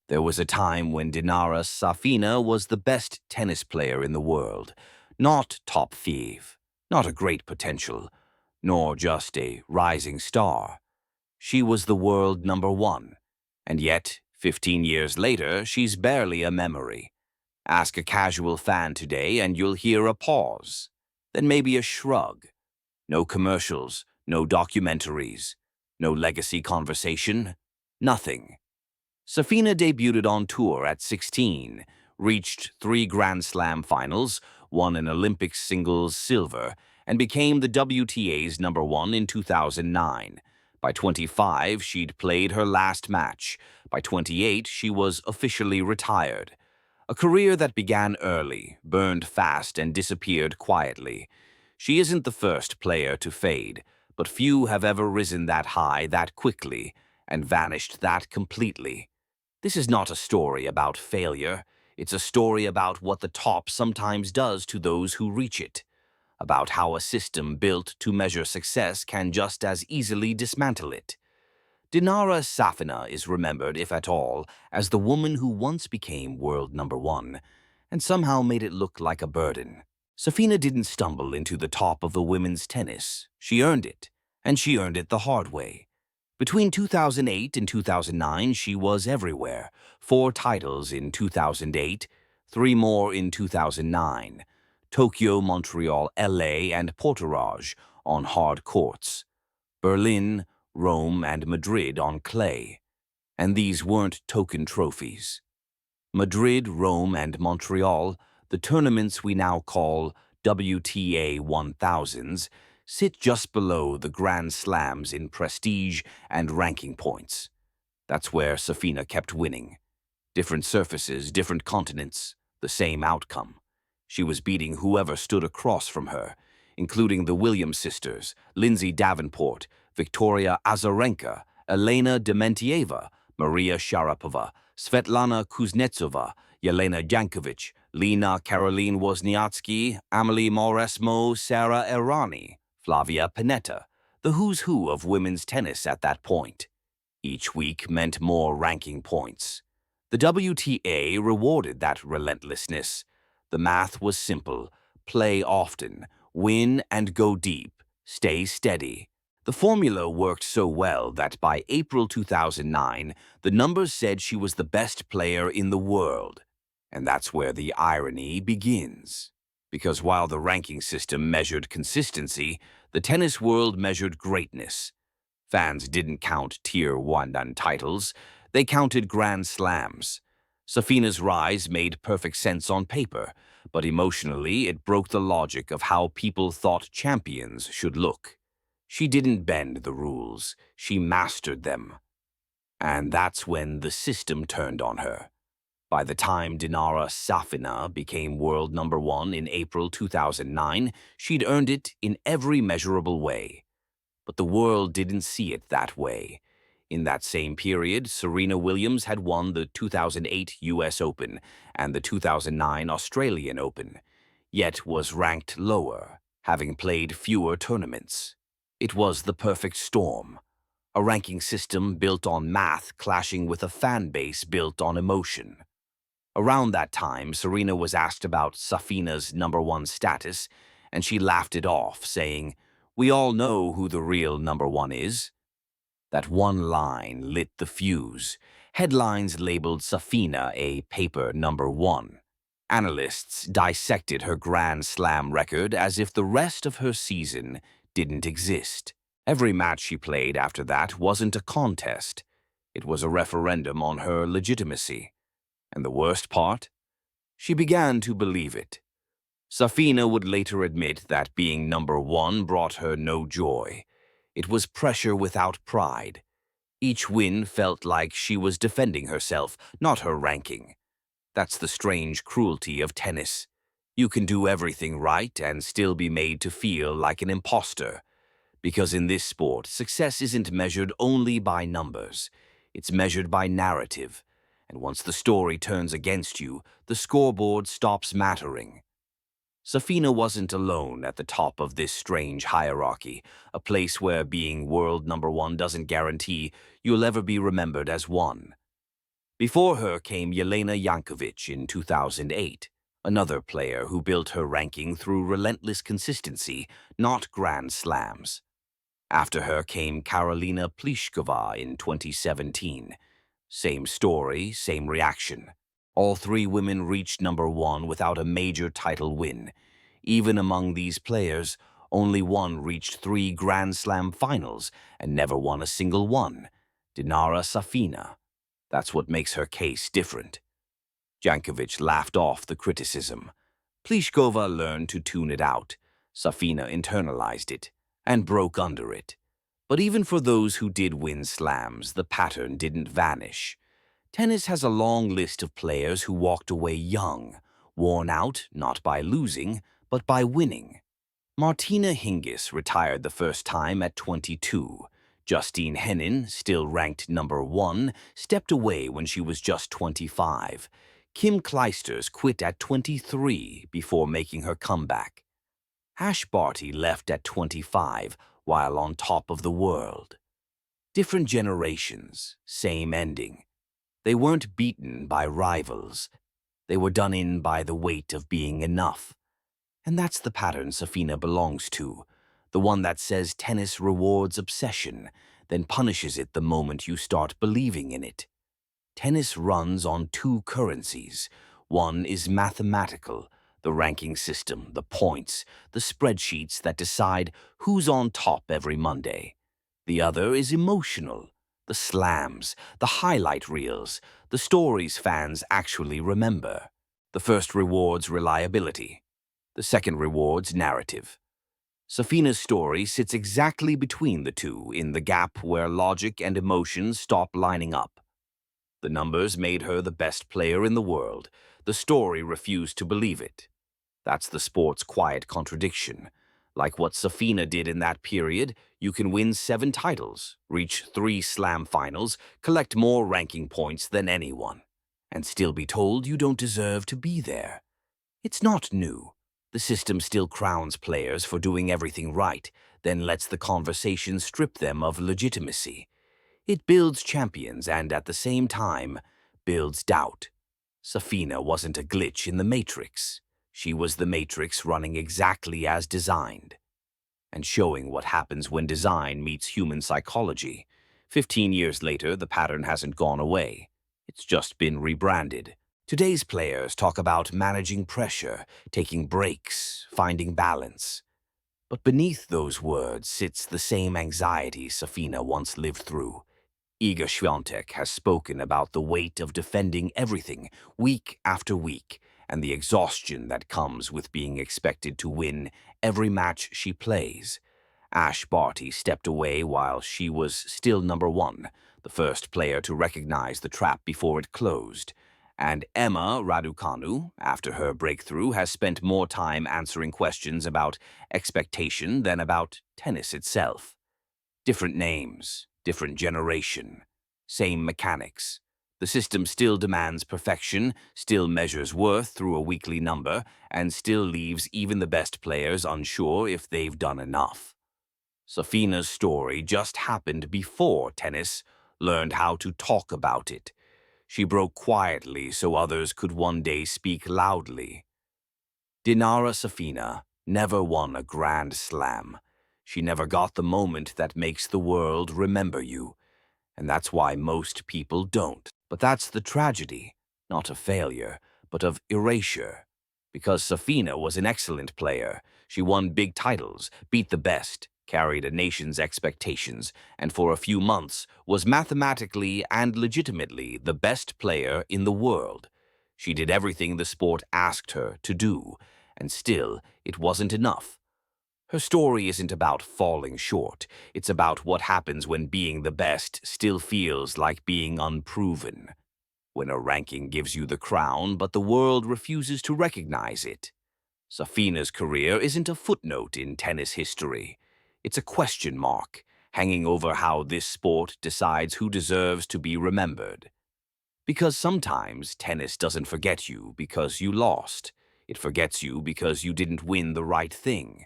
There was a time when Dinara Safina was the best tennis player in the world. Not top five, not a great potential, nor just a rising star. She was the world number one. And yet, 15 years later, she's barely a memory. Ask a casual fan today and you'll hear a pause, then maybe a shrug. No commercials, no documentaries, no legacy conversation, nothing. Safina debuted on tour at 16, reached 3 Grand Slam finals, won an Olympic singles silver, and became the WTA's number one in 2009. By 25, she'd played her last match. By 28, she was officially retired. A career that began early, burned fast, and disappeared quietly. She isn't the first player to fade, but few have ever risen that high that quickly and vanished that completely. This is not a story about failure. It's a story about what the top sometimes does to those who reach it, about how a system built to measure success can just as easily dismantle it. Dinara Safina is remembered, if at all, as the woman who once became world number one and somehow made it look like a burden. Safina didn't stumble into the top of the women's tennis. She earned it, and she earned it the hard way. Between 2008 and 2009, she was everywhere. 4 titles in 2008, 3 more in 2009. Tokyo, Montreal, LA, and Porterage on hard courts. Berlin, Rome, and Madrid on clay. And these weren't token trophies. Madrid, Rome, and Montreal, the tournaments we now call WTA 1000s, sit just below the Grand Slams in prestige and ranking points. That's where Safina kept winning. Different surfaces, different continents, the same outcome. She was beating whoever stood across from her, including the Williams sisters, Lindsay Davenport, Victoria Azarenka, Elena Dementieva, Maria Sharapova, Svetlana Kuznetsova, Yelena Jankovic, Lena Caroline Wozniacki, Amelie Mauresmo, Sara Errani, Flavia Pennetta, the who's who of women's tennis at that point. Each week meant more ranking points. The WTA rewarded that relentlessness. The math was simple: play often, win and go deep, stay steady. The formula worked so well that by April 2009, the numbers said she was the best player in the world. And that's where the irony begins. Because while the ranking system measured consistency, the tennis world measured greatness. Fans didn't count Tier 1 titles, they counted Grand Slams. Safina's rise made perfect sense on paper, but emotionally it broke the logic of how people thought champions should look. She didn't bend the rules, she mastered them. And that's when the system turned on her. By the time Dinara Safina became world number one in April 2009, she'd earned it in every measurable way. But the world didn't see it that way. In that same period, Serena Williams had won the 2008 US Open and the 2009 Australian Open, yet was ranked lower, having played fewer tournaments. It was the perfect storm. A ranking system built on math clashing with a fan base built on emotion. Around that time, Serena was asked about Safina's number one status, and she laughed it off, saying, "We all know who the real number one is." That one line lit the fuse. Headlines labeled Safina a paper number one. Analysts dissected her Grand Slam record as if the rest of her season didn't exist. Every match she played after that wasn't a contest. It was a referendum on her legitimacy. And the worst part? She began to believe it. Safina would later admit that being number one brought her no joy. It was pressure without pride. Each win felt like she was defending herself, not her ranking. That's the strange cruelty of tennis. You can do everything right and still be made to feel like an imposter. Because in this sport, success isn't measured only by numbers. It's measured by narrative. And once the story turns against you, the scoreboard stops mattering. Safina wasn't alone at the top of this strange hierarchy, a place where being world number one doesn't guarantee you'll ever be remembered as one. Before her came Jelena Jankovic in 2008, another player who built her ranking through relentless consistency, not grand slams. After her came Karolina Pliskova in 2017. Same story, same reaction. All three women reached number one without a major title win. Even among these players, only one reached 3 Grand Slam finals and never won a single one. Dinara Safina. That's what makes her case different. Jankovic laughed off the criticism. Pliskova learned to tune it out. Safina internalized it and broke under it. But even for those who did win slams, the pattern didn't vanish. Tennis has a long list of players who walked away young, worn out not by losing, but by winning. Martina Hingis retired the first time at 22. Justine Henin, still ranked number 1, stepped away when she was just 25. Kim Clijsters quit at 23 before making her comeback. Ash Barty left at 25 while on top of the world. Different generations, same ending. They weren't beaten by rivals. They were done in by the weight of being enough. And that's the pattern Safina belongs to, the one that says tennis rewards obsession, then punishes it the moment you start believing in it. Tennis runs on 2 currencies. One is mathematical, the ranking system, the points, the spreadsheets that decide who's on top every Monday. The other is emotional, the slams, the highlight reels, the stories fans actually remember. The first rewards reliability. The second rewards narrative. Safina's story sits exactly between the two, in the gap where logic and emotions stop lining up. The numbers made her the best player in the world. The story refused to believe it. That's the sport's quiet contradiction. Like what Safina did in that period, you can win 7 titles, reach 3 slam finals, collect more ranking points than anyone, and still be told you don't deserve to be there. It's not new. The system still crowns players for doing everything right, then lets the conversation strip them of legitimacy. It builds champions and, at the same time, builds doubt. Safina wasn't a glitch in the Matrix. She was the Matrix running exactly as designed, and showing what happens when design meets human psychology. 15 years later, the pattern hasn't gone away. It's just been rebranded. Today's players talk about managing pressure, taking breaks, finding balance. But beneath those words sits the same anxiety Safina once lived through. Iga Swiatek has spoken about the weight of defending everything week after week and the exhaustion that comes with being expected to win every match she plays. Ash Barty stepped away while she was still number 1, the first player to recognize the trap before it closed. And Emma Raducanu, after her breakthrough, has spent more time answering questions about expectation than about tennis itself. Different names, different generation, same mechanics. The system still demands perfection, still measures worth through a weekly number, and still leaves even the best players unsure if they've done enough. Safina's story just happened before tennis learned how to talk about it. She broke quietly so others could one day speak loudly. Dinara Safina never won a Grand Slam. She never got the moment that makes the world remember you, and that's why most people don't. But that's the tragedy, not of failure, but of erasure. Because Safina was an excellent player, she won big titles, beat the best, carried a nation's expectations, and for a few months was mathematically and legitimately the best player in the world. She did everything the sport asked her to do, and still it wasn't enough. Her story isn't about falling short. It's about what happens when being the best still feels like being unproven. When a ranking gives you the crown, but the world refuses to recognize it. Safina's career isn't a footnote in tennis history. It's a question mark, hanging over how this sport decides who deserves to be remembered. Because sometimes tennis doesn't forget you because you lost. It forgets you because you didn't win the right thing.